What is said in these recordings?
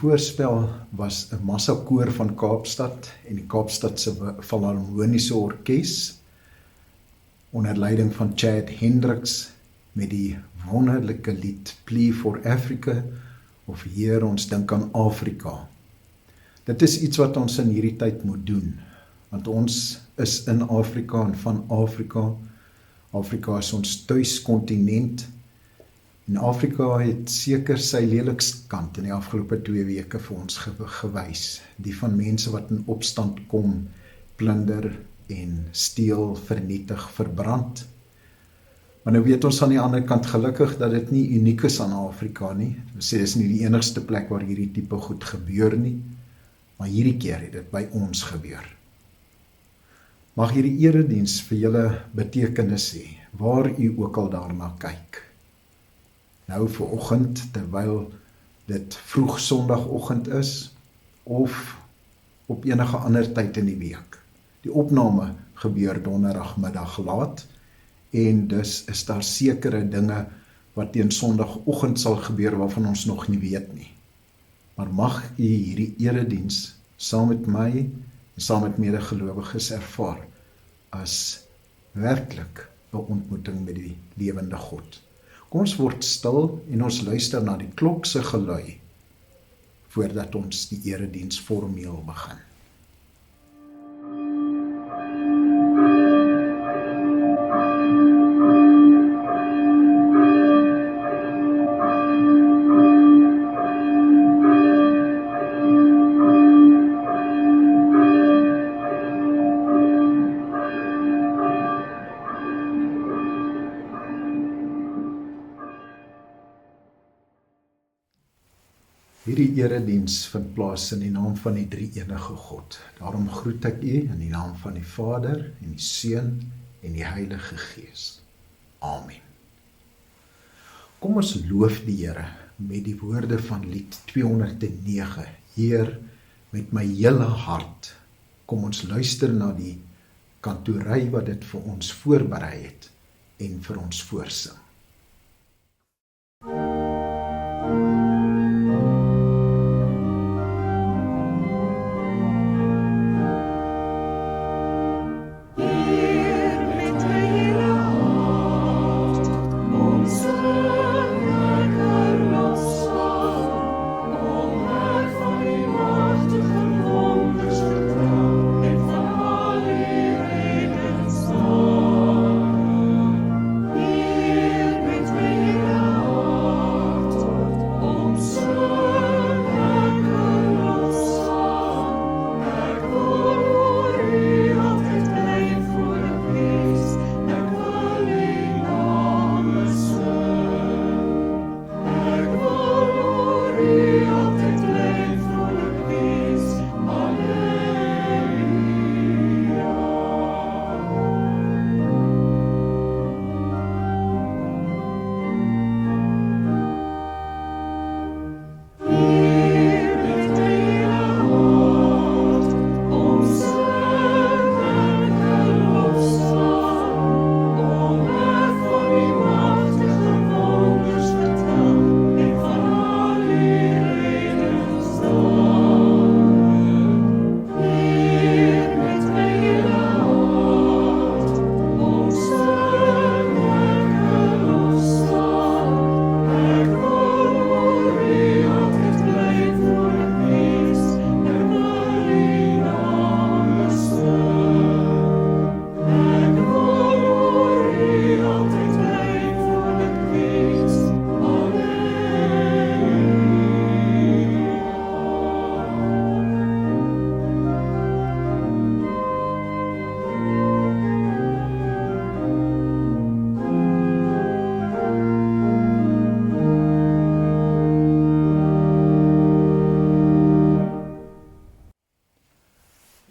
voorspel was 'n massakoor van Kaapstad en die Kaapstadse Filharmoniese Orkees onder leiding van Chad Hendricks met die wonderlike lied Plea for Africa, of Heer, ons dink aan Afrika. Dit is iets wat ons in hierdie tyd moet doen, want ons is in Afrika en van Afrika. Afrika is ons tuiskontinent, en Afrika het seker sy lelikste kant in die afgelope 2 weke vir ons gewys. Die van mense wat in opstand kom, plunder en steel, vernietig, verbrand. Maar nou weet ons aan die ander kant gelukkig dat dit nie uniek is aan Afrika nie. Ons sê, dit is nie die enigste plek waar hierdie tipe goed gebeur nie, maar hierdie keer het dit by ons gebeur. Mag hierdie erediens vir julle betekenis hê, waar u ook al daarna kyk. Nou vir oggend, terwyl dit vroeg Sondagoggend is, of op enige ander tyd in die week. Die opname gebeur donderdagmiddag laat, en dus is daar sekere dinge wat teen Sondagoggend sal gebeur waarvan ons nog nie weet nie. Maar mag u hierdie erediens saam met my en saam met medegelowiges ervaar as werklik 'n ontmoeting met die lewende God. Kom ons word stil en ons luister na die klok se gelui voordat ons die erediens formeel begin. Hierdie erediens vind plaas in die naam van die drie-enige God. Daarom groet ek u in die naam van die Vader en die Seun en die Heilige Gees. Amen. Kom ons loof die Here met die woorde van lied 209. Heer, met my hele hart, kom ons luister na die kantory wat dit vir ons voorberei het en vir ons voorsing.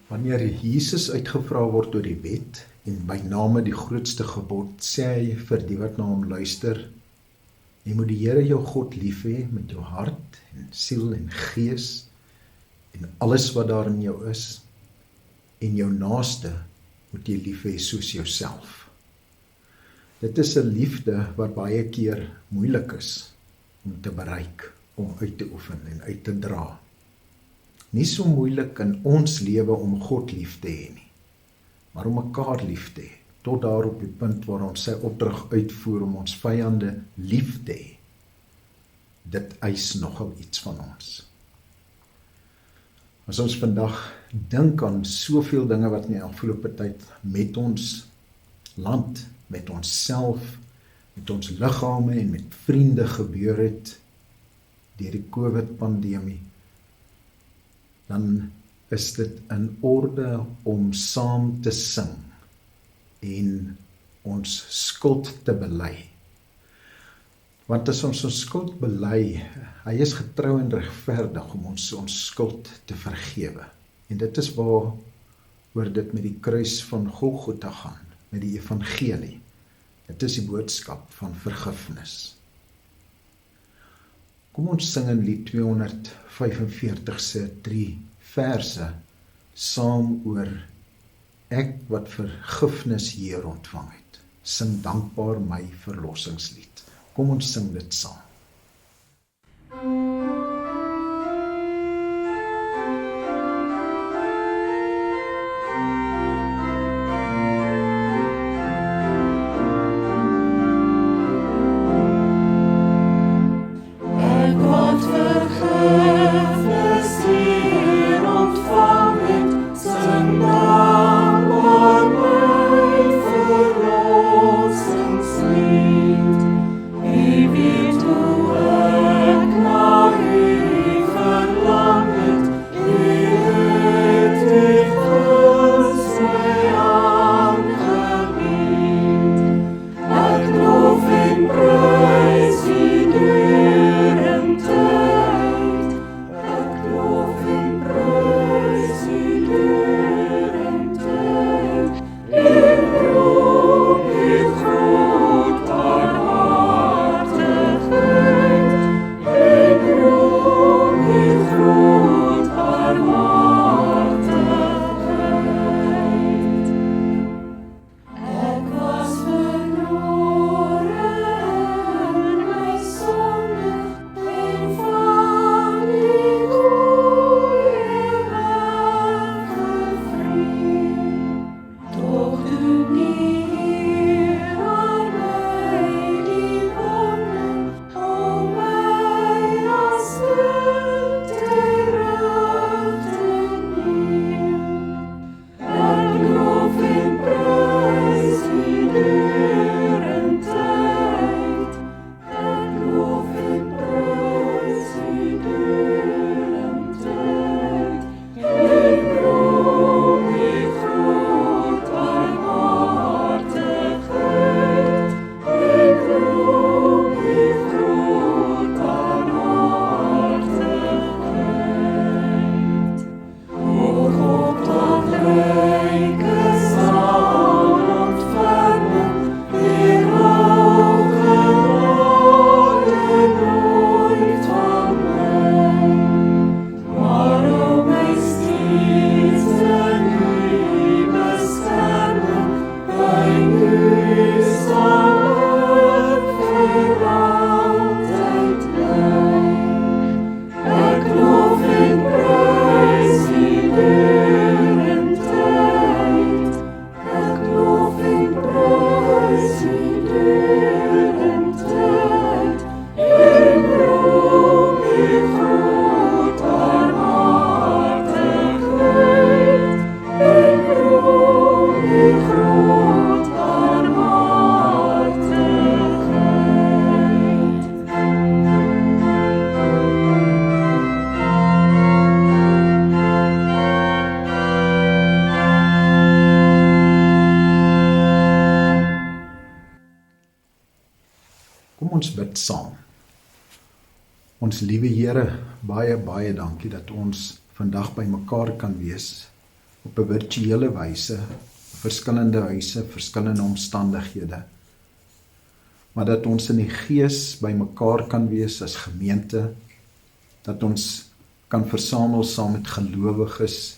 Wanneer Jesus uitgevra word oor die wet en by name die grootste gebod, sê hy vir die wat na hom luister, jy moet die Here jou God lief hê met jou hart en siel en gees en alles wat daar in jou is, en jou naaste moet jy lief hê soos jouself. Dit is 'n liefde wat baie keer moeilik is om te bereik om uit te oefen en uit te dra. Nie so moeilik in ons lewe om God lief te hê nie, maar om mekaar lief te hê, tot daar op die punt waar ons sy opdrag uitvoer om ons vyande lief te hê. Dit eis nogal iets van ons. As ons vandag dink aan soveel dinge wat in die afgelope tyd met ons land, met onsself, met ons liggame en met vriende gebeur het deur die COVID-pandemie, dan is dit in orde om saam te sing en ons skuld te bely. Want as ons skuld bely, hy is getrou en regverdig om ons skuld te vergewe. En dit is waaroor dit met die kruis van Golgotha gaan, met die evangelie. Dit is die boodskap van vergifnis. Kom ons sing in lied 245 se 3 verse saam oor ek wat vergifnis hier ontvang het. Sing dankbaar my verlossingslied. Kom ons sing dit saam. Kom ons bid saam. Ons liewe Here, baie dankie dat ons vandag by mekaar kan wees op 'n virtuele wyse, verskillende wyse, verskillende omstandighede. Maar dat ons in die gees by mekaar kan wees as gemeente, dat ons kan versamel saam met gelowiges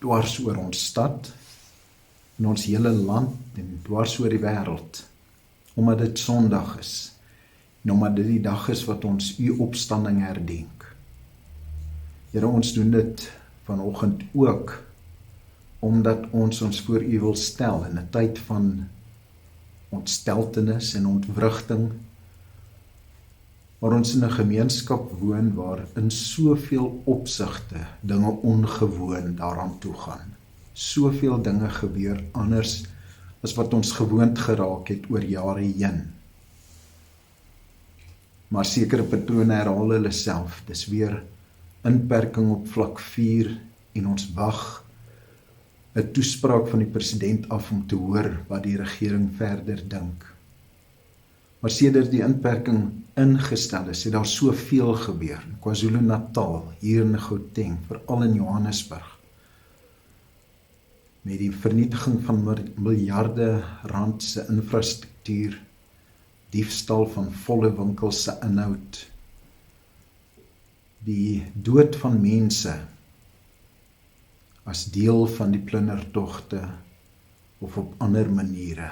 dwars oor ons stad, in ons hele land en dwars oor die wêreld, omdat dit Sondag is. en omdat dit die dag is wat ons u opstanding herdenk. Here, ons doen dit vanoggend ook, omdat ons voor u wil stel in 'n tyd van ontsteltenis en ontwrigting, waar ons in 'n gemeenskap woon waar in soveel opsigte dinge ongewoon daaraan toe gaan. Soveel dinge gebeur anders as wat ons gewoond geraak het oor jare heen. Maar sekere patrone herhaal hulle self. Dis weer inperking op vlak 4 en ons wag 'n toespraak van die president af om te hoor wat die regering verder dink. Maar sedert die inperking ingestel is, het daar soveel gebeur. In KwaZulu-Natal, hier in Gauteng, veral in Johannesburg. Met die vernietiging van miljarde rand se infrastruktuur, diefstal van volle winkels se inhoud, die dood van mense as deel van die plundertogte of op ander maniere,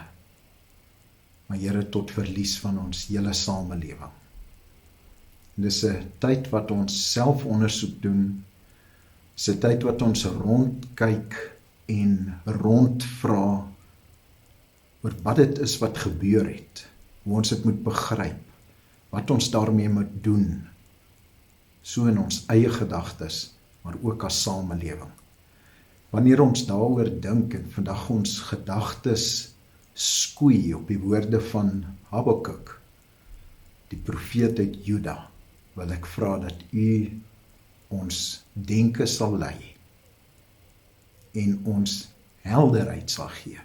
maar Here, tot verlies van ons hele samelewing. Dis 'n tyd wat ons selfondersoek doen, dis 'n tyd wat ons rondkyk en rondvra oor wat dit is wat gebeur het, hoe ons dit moet begryp, wat ons daarmee moet doen, so in ons eie gedagtes, maar ook as samelewing. Wanneer ons daaroor dink en vandag ons gedagtes skoei op die woorde van Habakuk, die profeet uit Juda, wil ek vra dat u ons denke sal lei en ons helderheid sal gee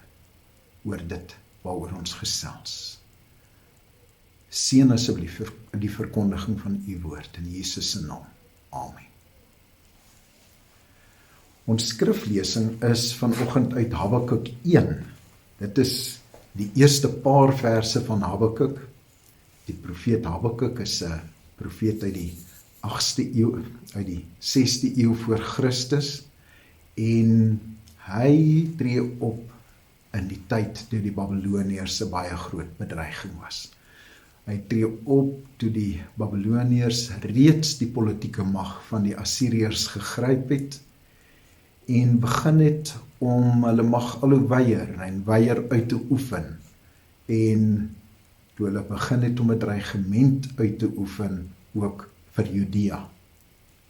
oor dit waaroor ons gesels. Seën asseblief die verkondiging van u woord in Jesus se naam. Amen. Ons skriflesing is vanoggend uit Habakuk 1. Dit is die eerste paar verse van Habakuk. Die profeet Habakuk is 'n profeet uit die 8ste eeu, uit die 6de eeu voor Christus, en hy tree op in die tyd toe die Babiloniërs 'n baie groot bedreiging was. Hy tree op toe die Babiloniërs reeds die politieke mag van die Assiriërs gegryp het en begin het om hulle mag al hoe weier uit te oefen, en toe hulle begin het om 'n dreigement uit te oefen ook vir Judea,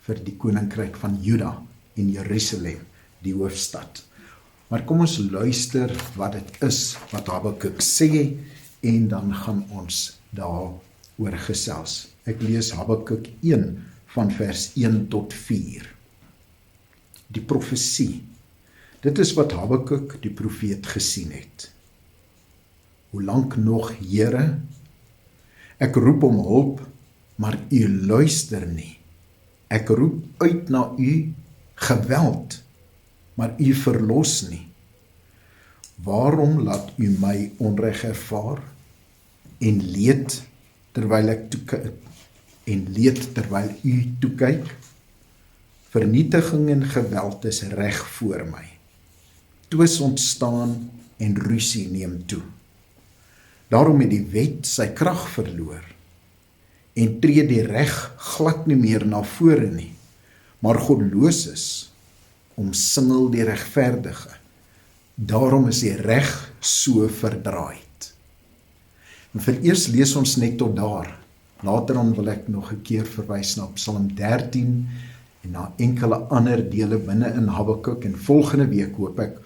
vir die koninkryk van Juda en Jerusalem, die hoofstad. Maar kom ons luister wat dit is wat Habakuk sê, en dan gaan ons daaroor gesels. Ek lees Habakuk 1 van vers 1 tot 4. Die profesie. Dit is wat Habakuk die profeet gesien het. Hoe lank nog, Here? Ek roep om hulp, maar u luister nie. Ek roep uit na u geweld, maar u verlos nie. Waarom laat u my onreg ervaar en leed terwyl u toekyk? Vernietiging en geweld is reg voor my. Twis ontstaan en rusie neem toe. Daarom het die wet sy krag verloor en tree die reg glad nie meer na vore nie, maar goddeloses omsingel die regverdige. Daarom is die reg so verdraaid. En vereers lees ons net tot daar. Later dan wil ek nog 'n keer verwys na Psalm 13 en na enkele ander dele binne in Habakuk, en volgende week hoop ek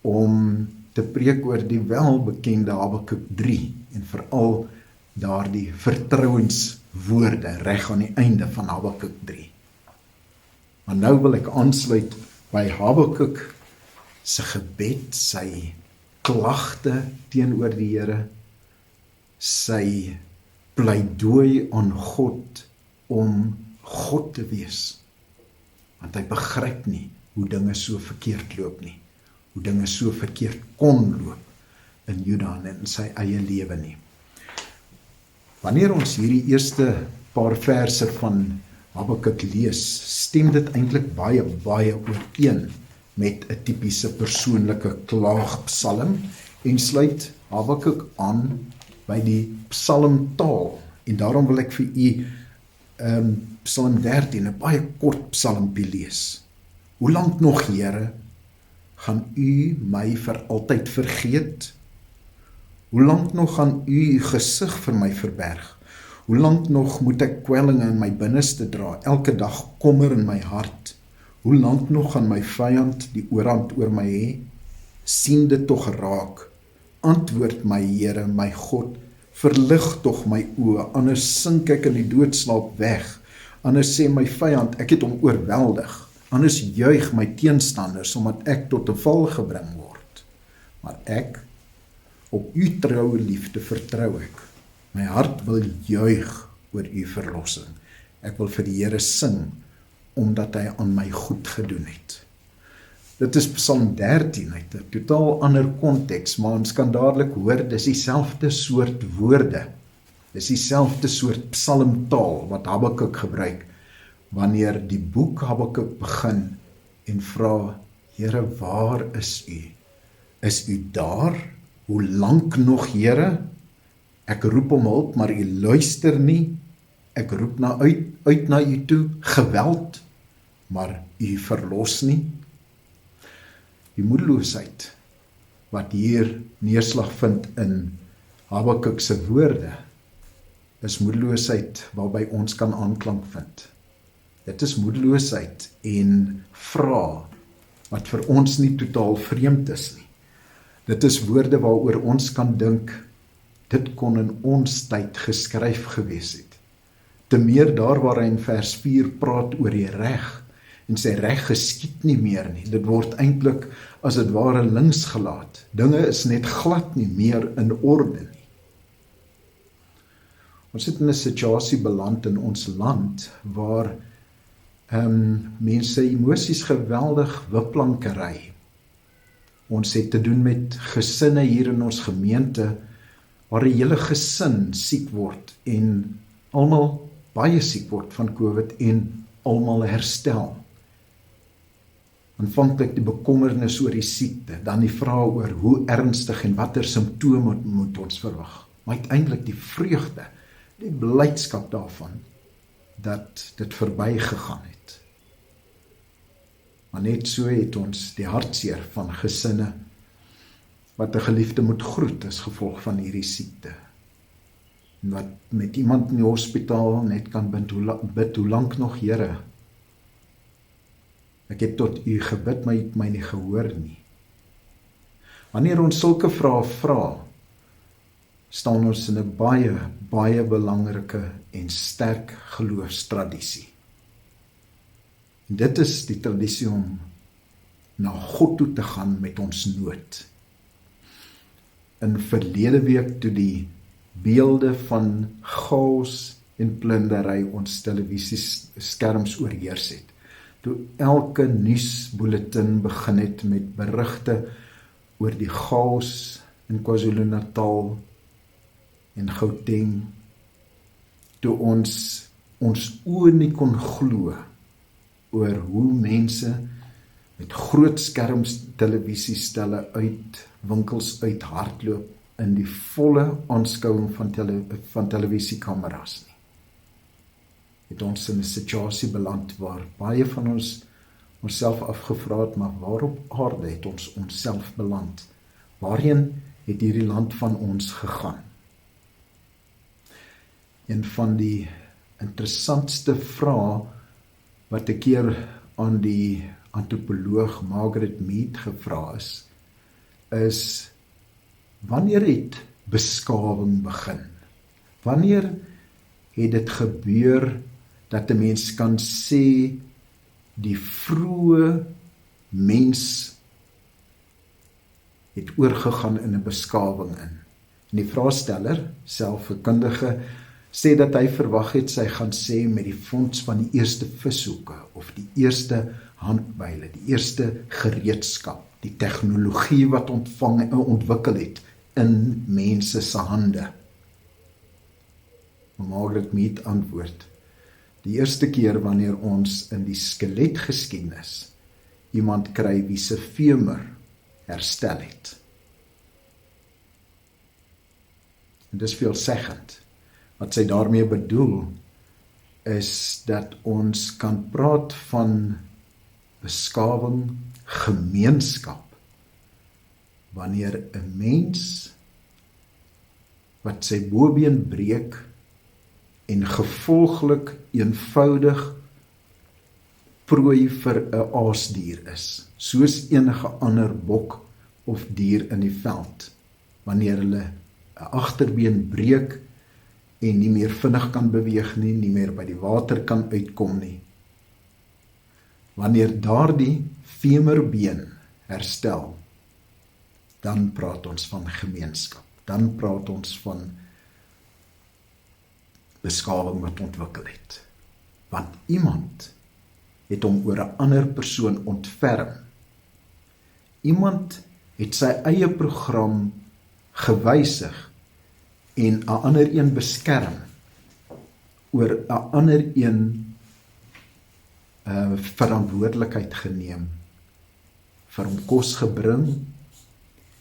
om te preek oor die welbekende Habakuk 3 en veral daardie vertrouenswoorde reg aan die einde van Habakuk 3. Maar nou wil ek aansluit by Habakuk se gebed, sy klagte teenoor die Here, sy pleidooi aan God om God te wees. Want hy begryp nie hoe dinge so verkeerd loop nie, hoe dinge so verkeerd kon loop in Juda en in sy eie lewe nie. Wanneer ons hierdie eerste paar verse van Habakuk lees, stem dit eintlik baie ooreen met 'n tipiese persoonlike klaagpsalm en sluit Habakuk aan by die psalmtaal En daarom wil ek vir u Psalm 13, 'n baie kort psalmpie lees. Hoe lank nog, Here, gaan u my vir altyd vergeet? Hoe lank nog gaan u gesig vir my verberg? Hoe lank nog moet ek kwellinge in my binneste dra, elke dag kommer in my hart? Hoe lank nog gaan my vyand die oorhand oor my hê? Sien dit tog raak, antwoord my Here, my God, verlig tog my oë, anders sink ek in die doodslaap weg, anders sê my vyand, ek het hom oorweldig, anders juig my teenstanders, omdat ek tot 'n val gebring word. Maar ek, op u troue liefde vertrou ek, my hart wil juig oor u verlossing, ek wil vir die Here sing, omdat hy aan my goed gedoen het. Dit is Psalm 13, uit 'n totaal ander konteks, maar ons kan dadelik hoor, dis dieselfde soort woorde, dis dieselfde soort psalmtaal wat Habakuk gebruik, wanneer die boek Habakuk begin en vra, Here, waar is u? Is u daar? Hoe lank nog, Here? Ek roep om hulp, maar u luister nie, ek roep uit na u toe, geweld, maar u verlos nie. Die moedeloosheid wat hier neerslag vind in Habakuk se woorde, is moedeloosheid waarby ons kan aanklank vind. Dit is moedeloosheid en vrae wat vir ons nie totaal vreemd is nie. Dit is woorde waaroor ons kan dink, dit kon in ons tyd geskryf gewees het. Te meer daar waar hy in vers 4 praat oor die reg, en sy reg geskied nie meer nie. Dit word eintlik as dit ware links gelaat. Dinge is net glad nie meer in orde nie. Ons het in 'n situasie beland in ons land waar mense emosies geweldig wipplanke ry. Ons het te doen met gesinne hier in ons gemeente waar 'n hele gesin siek word en almal baie siek word van COVID en almal herstel. Aanvanklik die bekommernis oor die siekte, dan die vraag oor hoe ernstig en watter simptome moet ons verwag. Maar uiteindelik die vreugde, die blydskap daarvan, dat dit verbygegaan het. Maar net so het ons die hartseer van gesinne, wat 'n geliefde moet groet as gevolg van hierdie siekte. En wat met iemand in die hospitaal net kan bid, hoe lank nog, Here? Ek het tot u gebid, maar u het my nie gehoor nie. Wanneer ons sulke vrae vra, staan ons in 'n baie belangrike en sterk geloofstradisie. En dit is die tradisie om na God toe te gaan met ons nood. In verlede week toe die beelde van chaos en plundery ons televisieskerms oorheers het, toe elke nuusbulletin begin het met berigte oor die chaos in KwaZulu-Natal en Gauteng, toe ons oë nie kon glo oor hoe mense met groot skerms televisiestelle uit winkels uit hardloop in die volle aanskouing van televisiekameras nie. Het ons in 'n situasie beland waar baie van ons onsself afgevra het, maar waar op aarde het ons onsself beland? Waarheen het hierdie land van ons gegaan? Een van die interessantste vrae wat 'n keer aan die antropoloog Margaret Mead gevra is wanneer het beskawing begin? Wanneer het dit gebeur dat 'n mens kan sê die vroeë mens het oorgegaan in 'n beskawing in? En die vraagsteller, self 'n kundige, sê dat hy verwag het sy gaan sê met die fonds van die eerste vishoeke of die eerste handbyle, die eerste gereedskap, die tegnologie wat ontwikkel het in mense se hande. Margaret Mead antwoord, die eerste keer wanneer ons in die skeletgeskiedenis iemand kry wie se femur herstel het. En dis veelzeggend, Wat sy daarmee bedoel, is dat ons kan praat van beskawing, gemeenskap, wanneer 'n mens wat sy bobeen breek en gevolglik eenvoudig prooi vir 'n aasdier is, soos enige ander bok of dier in die veld, wanneer hulle 'n agterbeen breek en nie meer vinnig kan beweeg nie meer by die water kan uitkom nie. Wanneer daardie femerbeen herstel, dan praat ons van gemeenskap. Dan praat ons van beskawing wat ontwikkel het. Want iemand het hom oor 'n ander persoon ontferm. Iemand het sy eie program gewysig en 'n ander een beskerm oor 'n ander een verantwoordelikheid geneem, vir hom kos gebring,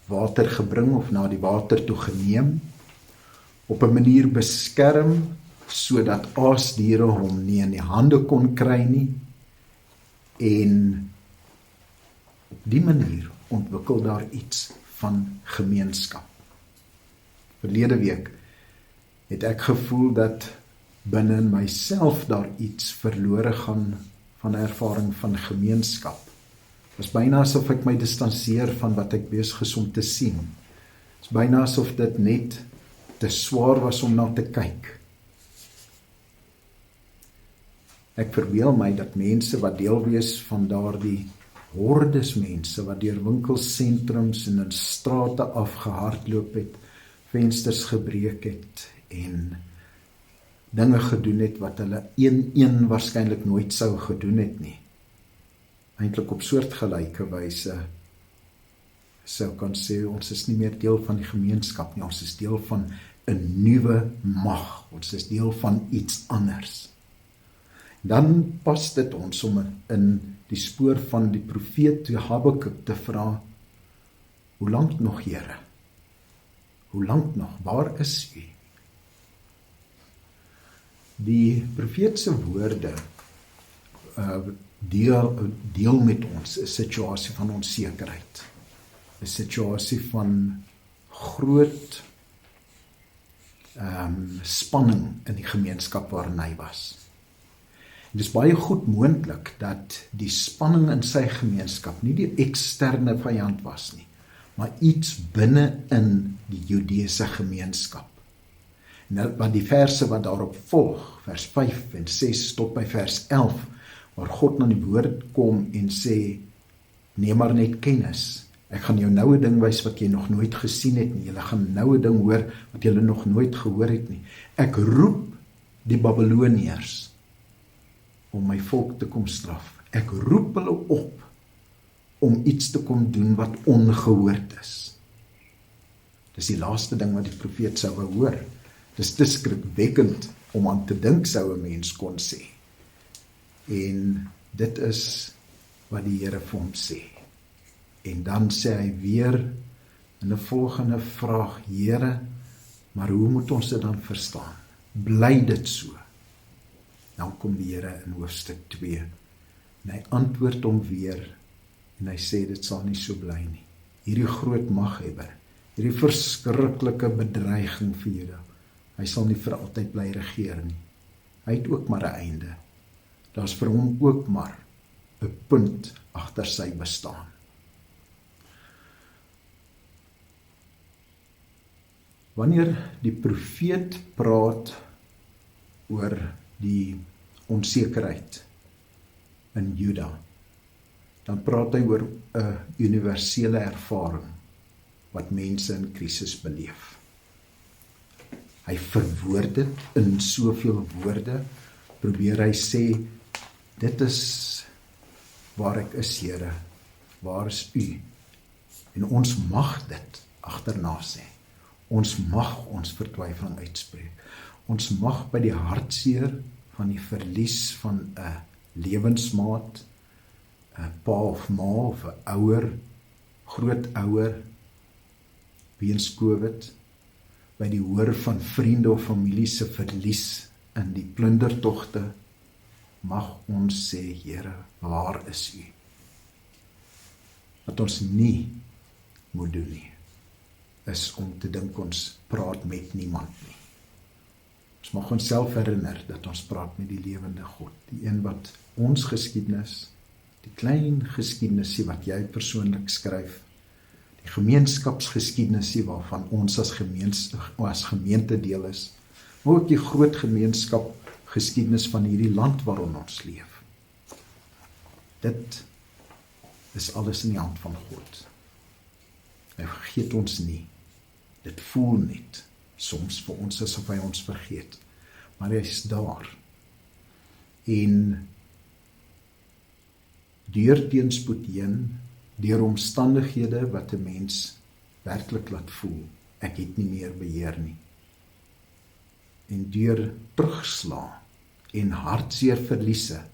water gebring of na die water toe geneem, op 'n manier beskerm, sodat aasdiere hom nie in die hande kon kry nie, en op die manier ontwikkel daar iets van gemeenskap. Verlede week het ek gevoel dat binne in myself daar iets verlore gaan van 'n ervaring van gemeenskap. Het is byna asof ek my distanseer van wat ek besig is om te sien. Het is byna asof dit net te swaar was om na te kyk. Ek verbeel my dat mense wat deel wees van daardie hordes mense wat deur winkelsentrums en in strate afgehardloop het, vensters gebreek het en dinge gedoen het wat hulle een waarskynlik nooit sou gedoen het nie. Eintlik op soortgelyke wyse sou kan sê, ons is nie meer deel van die gemeenskap nie, ons is deel van 'n nuwe mag, ons is deel van iets anders. Dan pas dit ons om in die spoor van die profeet Habakuk te vra, hoe lank nog, Here? Hoe lank nog? Waar is U? Die profeetse woorde deel met ons 'n situasie van onsekerheid, 'n situasie van groot spanning in die gemeenskap waarin hy was. En dit is baie goed moontlik dat die spanning in sy gemeenskap nie die eksterne vyand was nie, maar iets binne in die Judeese gemeenskap. En wat die verse wat daarop volg, vers 5 en 6 tot by vers 11, waar God na die woord kom en sê, neem maar net kennis. Ek gaan jou nou 'n ding wys wat jy nog nooit gesien het nie. Julle gaan nou 'n ding hoor wat julle nog nooit gehoor het nie. Ek roep die Babiloniërs om my volk te kom straf. Ek roep hulle op om iets te kom doen wat ongehoord is. Dis die laaste ding wat die profeet sou wou hoor. Dis te skrikwekkend om aan te dink, sou 'n mens kon sê. En dit is wat die Here vir hom sê. En dan sê hy weer in 'n volgende vraag, Here, maar hoe moet ons dit dan verstaan? Bly dit so? Dan kom die Here in hoofstuk 2 en hy antwoord hom weer en hy sê dit sal nie so bly nie. Hierdie groot maghebber, hierdie verskriklike bedreiging vir Juda, hy sal nie vir altyd bly regeer nie. Hy het ook maar 'n einde. Daar's vir hom ook maar 'n punt agter sy bestaan. Wanneer die profeet praat oor die onsekerheid in Juda, dan praat hy oor 'n universele ervaring wat mense in krisis beleef. Hy verwoord dit in soveel woorde, probeer hy sê, dit is waar ek is, Here, waar is U? En ons mag dit agterna sê. Ons mag ons vertwyfeling uitspreek. Ons mag by die hartseer van die verlies van 'n lewensmaat, 'n pa of ma of 'n ouer, grootouer, weens COVID, by die hoor van vriende of familie se verlies in die plundertogte, mag ons sê, Here, waar is U? Wat ons nie moet doen nie, is om te dink ons praat met niemand nie. Ons mag onsself herinner dat ons praat met die lewende God, die een wat ons geskiedenis, die klein geskiedenis wat jy persoonlik skryf, die gemeenskapsgeskiedenis waarvan ons as gemeente deel is, maar ook die groot gemeenskap geskiedenis van hierdie land waarin ons leef. Dit is alles in die hand van God. Hy vergeet ons nie. Dit voel net soms vir ons asof hy ons vergeet, maar hy is daar. En deur teenspoed heen, deur omstandighede wat 'n mens werklik laat voel, ek het nie meer beheer nie. En deur terugslaan en hartseer verliese,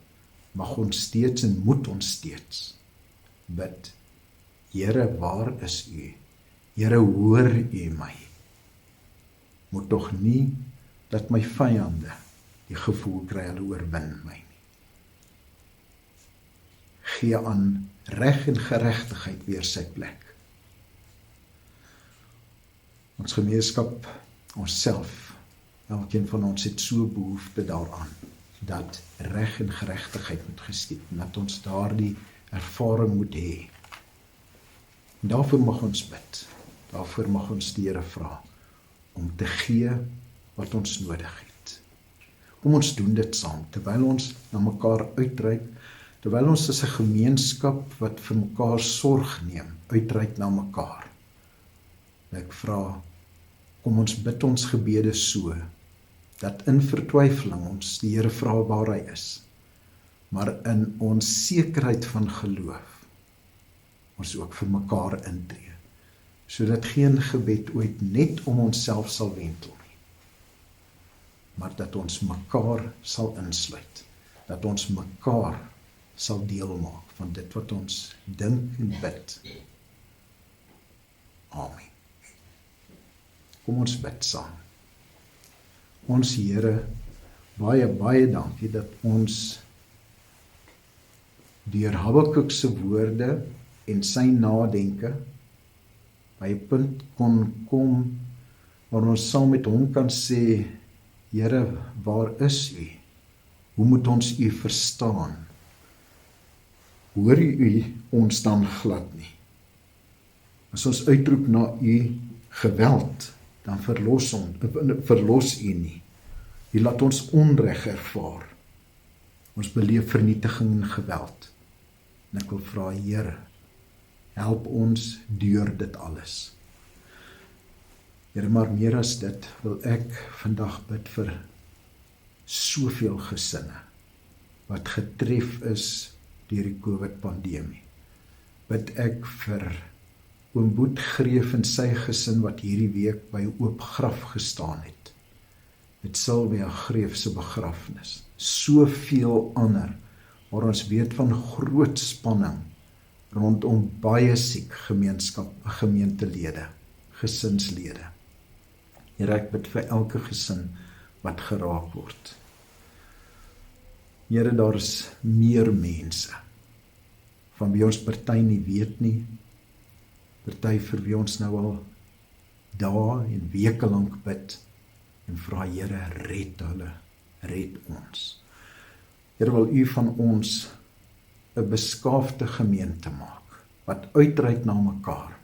mag ons steeds en moet ons steeds bid, Here, waar is U? Here, hoor U my? Moet tog nie dat my vyande die gevoel kry hulle oorwin my nie. Gee aan reg en geregtigheid weer sy plek. Ons gemeenskap, onsself, elkeen van ons het so behoefte daaraan, dat reg en geregtigheid moet geskied, en dat ons daardie ervaring moet hê. En daarvoor mag ons bid, daarvoor mag ons die Here vra, om te gee wat ons nodig het. Kom ons doen dit saam, terwyl ons na mekaar uitreik, terwyl ons as 'n gemeenskap wat vir mekaar sorg neem, uitreik na mekaar. Ek vra, kom ons bid ons gebede so, dat in vertwyfeling ons die Here vra waar hy is, maar in ons sekerheid van geloof, ons ook vir mekaar intree, sodat geen gebed ooit net om onsself sal wentel nie, maar dat ons mekaar sal insluit, dat ons mekaar sal deel maak van dit wat ons dink en bid. Amen. Kom ons bid saam. Ons Here, baie, baie dankie dat ons deur Habakuk se woorde en sy nadenke by 'n punt kon kom waar ons saam met hom kan sê, Here, waar is U? Hoe moet ons U verstaan? Hoor U ons dan glad nie? As ons uitroep na U geweld, dan verlos U nie. U laat ons onreg ervaar. Ons beleef vernietiging en geweld. En ek wil vra, Here, help ons deur dit alles. Here, maar meer as dit wil ek vandag bid vir soveel gesinne wat getref is deur die COVID-pandemie. Bid ek vir oom Boet Greef en sy gesin wat hierdie week by oop graf gestaan het. Met Sylvia Greef se begrafnis. Soveel ander, waar ons weet van groot spanning rondom baie siek gemeentelede, gesinslede. Here, ek bid vir elke gesin wat geraak word. Here, daar is meer mense, van wie ons party nie weet nie, party vir wie ons nou al dae en weke lank bid, en vra, Here, red hulle, red ons. Here, wil U van ons 'n beskaafde gemeente maak, wat uitreik na mekaar,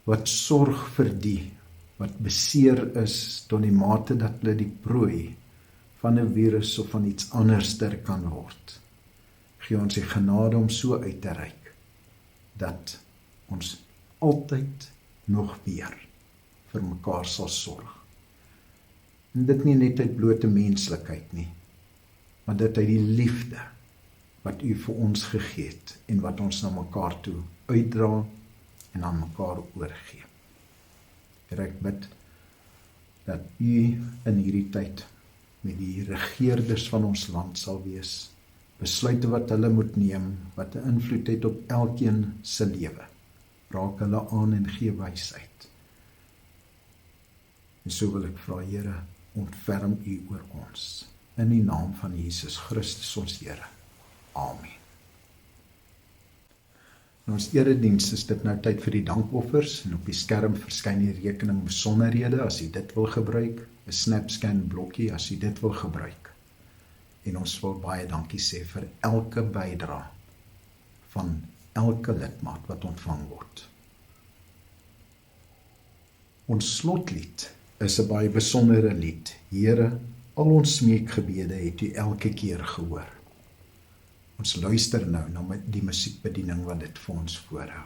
wat sorg vir die, wat beseer is tot die mate dat hulle die prooi van 'n virus of van iets anderster kan word. Gee ons die genade om so uit te reik, dat ons altyd nog weer vir mekaar sal sorg. En dit nie net uit blote menslikheid nie, maar dit uit die liefde wat U vir ons gegee het en wat ons na mekaar toe uitdra en aan mekaar oorgee. Here, ek bid dat U in hierdie tyd met die regeerders van ons land sal wees, besluite wat hulle moet neem, wat 'n invloed het op elkeen se lewe. Raak hulle aan en gee wysheid. En so wil ek vra, Here, ontferm U oor ons. In die naam van Jesus Christus ons Here. Amen. In ons erediens is dit nou tyd vir die dankoffers en op die skerm verskyn die rekening besonderhede as jy dit wil gebruik, 'n SnapScan blokkie as jy dit wil gebruik. En ons wil baie dankie sê vir elke bydrae van elke lidmaat wat ontvang word. Ons slotlied is 'n baie besondere lied. Here, al ons smeekgebede het U elke keer gehoor. Ons luister nou na die musiekbediening wat dit vir ons voorhou.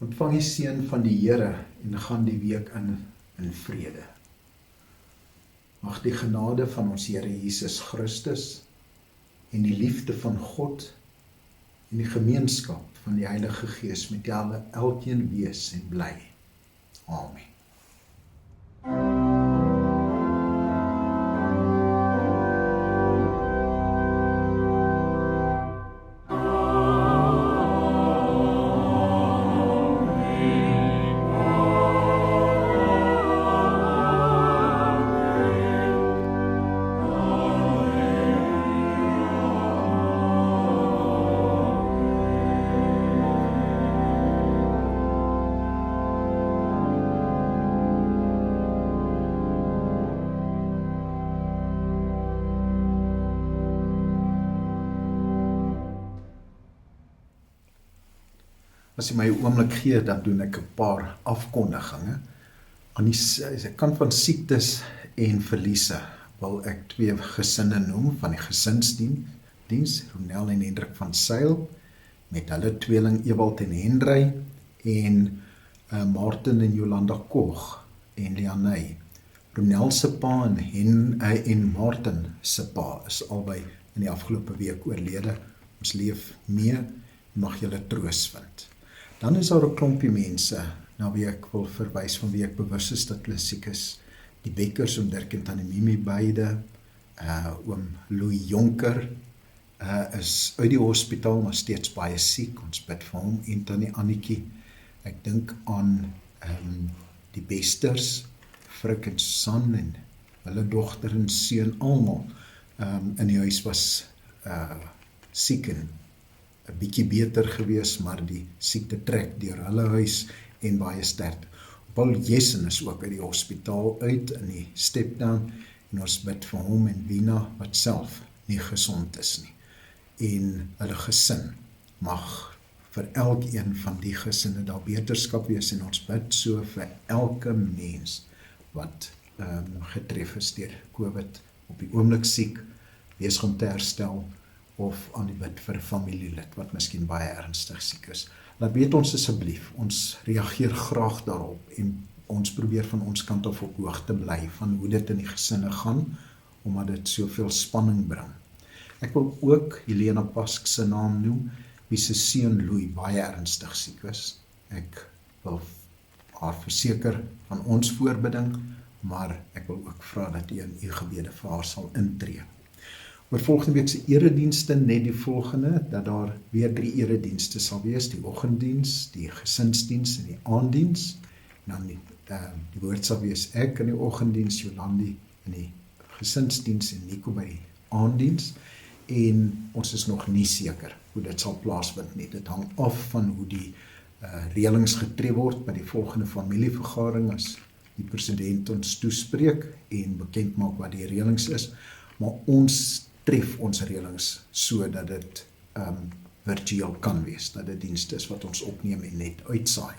Ontvang die seën van die Here en gaan die week in vrede. Mag die genade van ons Here Jesus Christus en die liefde van God en die gemeenskap van die Heilige Gees met julle elkeen wees en bly. Amen. As jy my 'n oomblik gee, dan doen ek 'n paar afkondiginge. Aan die kant van siektes en verliese wil ek 2 gesinne noem van die gesinsdiens, Ronel en Hendrik van Sail, met hulle tweeling Ewald en Hendrey, en Martin en Jolanda Koch en Lianey. Ronel se pa en Martin se pa is albei in die afgelope week oorlede. Ons leef mee, mag julle troos vind. Dan is daar 'n klompie mense na wie ek wil verwys, van wie ek bewus is dat hulle siek is. Die Bekkers, oom Dirk en tannie Mimi beide, oom Louis Jonker, is uit die hospitaal, maar steeds baie siek. Ons bid vir hom en tannie Annetjie. Ek dink aan die Besters, Frik en Susan en hulle dogter en seun, almal in die huis was siek en 'n bietjie beter gewees, maar die siekte trek deur hulle huis en baie sterk. Paul Jessen is ook uit die hospitaal uit in die step-down, en ons bid vir hom en Wina wat self nie gesond is nie. En hulle gesin mag vir elkeen van die gesinne daar beterskap wees, en ons bid so vir elke mens wat getref is deur COVID, op die oomblik siek, besig om te herstel, of aan die bid vir 'n familielid wat miskien baie ernstig siek is. Laat weet ons asseblief, ons reageer graag daarop, en ons probeer van ons kant af op hoogte bly van hoe dit in die gesinne gaan, omdat dit soveel spanning bring. Ek wil ook Helena Pask se naam noem, wie se seun Louis baie ernstig siek is. Ek wil haar verseker van ons voorbidding, maar ek wil ook vra dat u in u gebede vir haar sal intree. Oor volgende week se eredienste net die volgende, dat daar weer 3 eredienste sal wees, die oggenddiens, die gesinsdiens en die aanddiens. En dan die woord sal wees ek in die oggenddiens, Jolandi in die gesinsdiens en Nico by die aanddiens. En ons is nog nie seker hoe dit sal plaasvind nie. Dit hang af van hoe die reëlings getref word by die volgende familievergadering, as die president ons toespreek en bekend maak wat die reëlings is. Maar ons tref ons reëlings so dat dit virtueel kan wees, dat dit dienste is wat ons opneem en net uitsaai.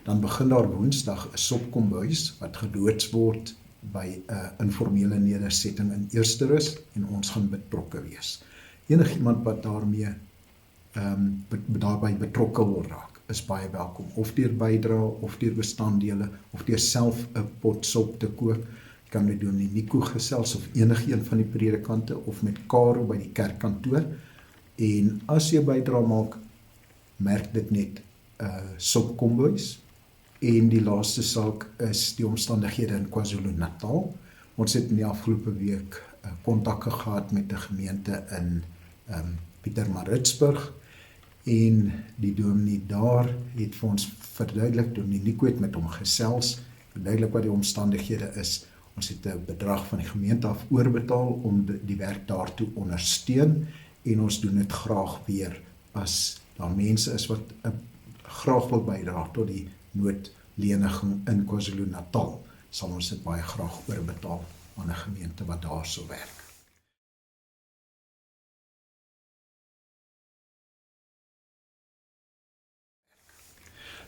Dan begin daar Woensdag 'n sopkombuis wat geloods word by 'n informele nedersetting in Eersterus, en ons gaan betrokke wees. Enigiemand wat daarbij betrokke wil raak, is baie welkom, of deur bydra, of deur bestanddele, of deur self 'n pot sop te koop. Kan met dominee Nico gesels, of enigeen van die predikante, of met Karo by die kerkkantoor. En as jy bydra maak, merk dit net sopkombuis. En die laaste saak is die omstandighede in KwaZulu-Natal. Ons het in die afgelope week kontak gehad met 'n gemeente in Pietermaritzburg, en die dominee daar het vir ons verduidelik, dominee Nico het met hom gesels, verduidelik wat die omstandighede is. Ons het 'n bedrag van die gemeente af oorbetaal om die werk daartoe ondersteun, en ons doen dit graag weer as daar mense is wat graag wil bydra tot die noodleniging in KwaZulu-Natal, sal ons dit baie graag oorbetaal aan 'n gemeente wat daar sou werk.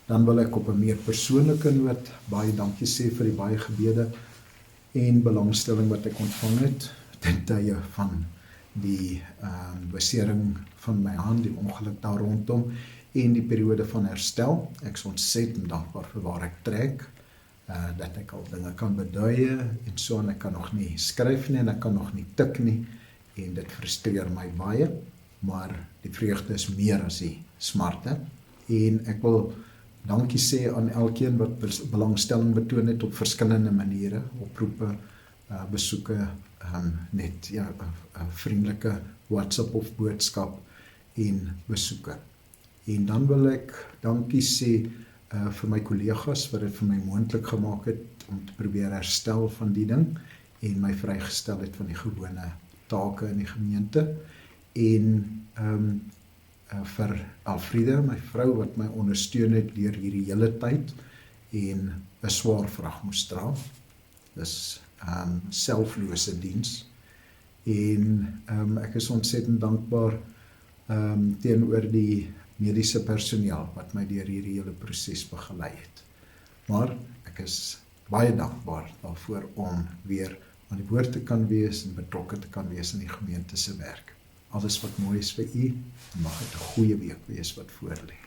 Dan wil ek op 'n meer persoonlike noot baie dankie sê vir die baie gebede en belangstelling wat ek ontvang het ten tye van die besering van my hand, die ongeluk daar rondom, en die periode van herstel. Ek is ontsettend dankbaar vir waar ek trek, dat ek al dinge kan beduie en so, en ek kan nog nie skryf nie, en ek kan nog nie tik nie, en dit frustreer my baie, maar die vreugde is meer as die smarte, en ek wil dankie sê aan elkeen wat belangstelling betoon het op verskillende maniere, oproepe, besoeke, net 'n vriendelike WhatsApp of boodskap en besoeke. En dan wil ek dankie sê vir my kollegas wat dit vir my moontlik gemaak het om te probeer herstel van die ding en my vrygestel het van die gewone take in die gemeente. En vir Alfrida, my vrou wat my ondersteun het deur hierdie hele tyd en 'n swaar vrag moes dra. Dis selflose diens. En ek is ontsettend dankbaar teenoor die mediese personeel wat my deur hierdie hele proses begelei het. Maar ek is baie dankbaar daarvoor om weer aan die woord te kan wees en betrokke te kan wees in die gemeente se werk. Alles wat mooi is vir u, mag dit 'n goeie week wees wat voorlê.